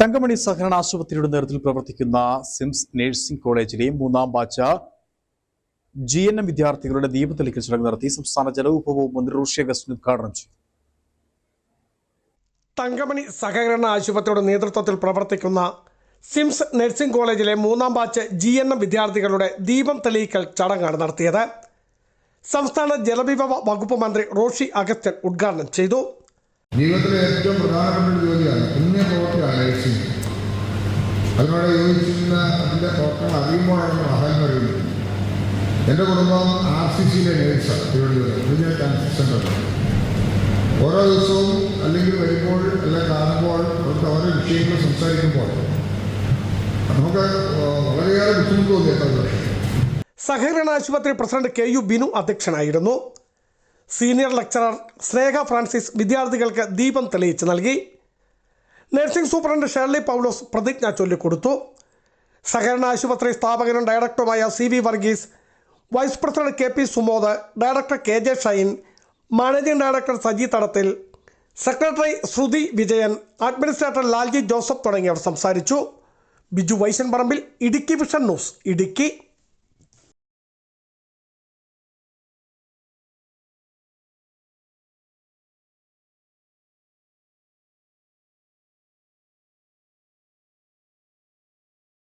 തങ്കമണി സഹകരണ ആശുപത്രിയുടെ നേതൃത്വത്തിൽ പ്രവർത്തിക്കുന്ന സിംസ് നഴ്സിംഗ് കോളേജിലെ മൂന്നാം ബാച്ച് GNM വിദ്യാർത്ഥികളുടെ ദീപതെളിക്കൽ ചടങ്ങ് നടത്തി സംസ്ഥാന ജലവിഭവ മന്ത്രി റോഷി അഗസ്റ്റിൻ ഉദ്ഘാടനം ചെയ്തു. തങ്കമണി സഹകരണ ആശുപത്രിയുടെ നേതൃത്വത്തിൽ പ്രവർത്തിക്കുന്ന സിംസ് നഴ്സിംഗ് കോളേജിലെ മൂന്നാം ബാച്ച് GNM വിദ്യാർത്ഥികളുടെ ദീപം തെളിയിക്കൽ ചടങ്ങാണ് നടത്തിയത്. സംസ്ഥാന ജലവിഭവ വകുപ്പ് മന്ത്രി റോഷി അഗസ്റ്റിൻ ഉദ്ഘാടനം ചെയ്തു. ജീവിതത്തിലെ ഏറ്റവും പ്രധാനപ്പെട്ട ഒരു ജോലിയാണ് പുണ്യപ്രവർത്തിയാണ് നഴ്സിംഗ്. അതിനോട് യോജിച്ചിരുന്ന അതിൻ്റെ പ്രവർത്തനം അറിയുമ്പോഴാണ് മഹാത്മ കഴിയുന്നത്. എൻ്റെ കുടുംബം RCCയിലെ നേഴ്സാണ്. Regional transit centre. ഓരോ ദിവസവും അല്ലെങ്കിൽ വരുമ്പോൾ അല്ലെങ്കിൽ കാണുമ്പോൾ അവിടുത്തെ ഓരോ വിഷയങ്ങൾ സംസാരിക്കുമ്പോൾ നമുക്ക് വളരെയേറെ ബുദ്ധിമുട്ട് തോന്നിയിട്ടുണ്ട്. സഹകരണ ആശുപത്രി പ്രസിഡന്റ് KU ബിനു അധ്യക്ഷനായിരുന്നു. സീനിയർ ലെക്ചറർ സ്നേഹ ഫ്രാൻസിസ് വിദ്യാർത്ഥികൾക്ക് ദീപം തെളിയിച്ച് നൽകി. നഴ്സിംഗ് സൂപ്രണ്ട് ഷേർലി പൗലോസ് പ്രതിജ്ഞ ചൊല്ലിക്കൊടുത്തു. സഹകരണ ആശുപത്രി സ്ഥാപകനും ഡയറക്ടറുമായ CV Varghese, vice president KP Sumod, director KJ Shine, managing director Saji Thadathil, secretary Sruthi Vijayan, administrator Lalji Joseph തുടങ്ങിയവർ സംസാരിച്ചു. Biju Vaishan Parambil, Idukki vision news, Idukki.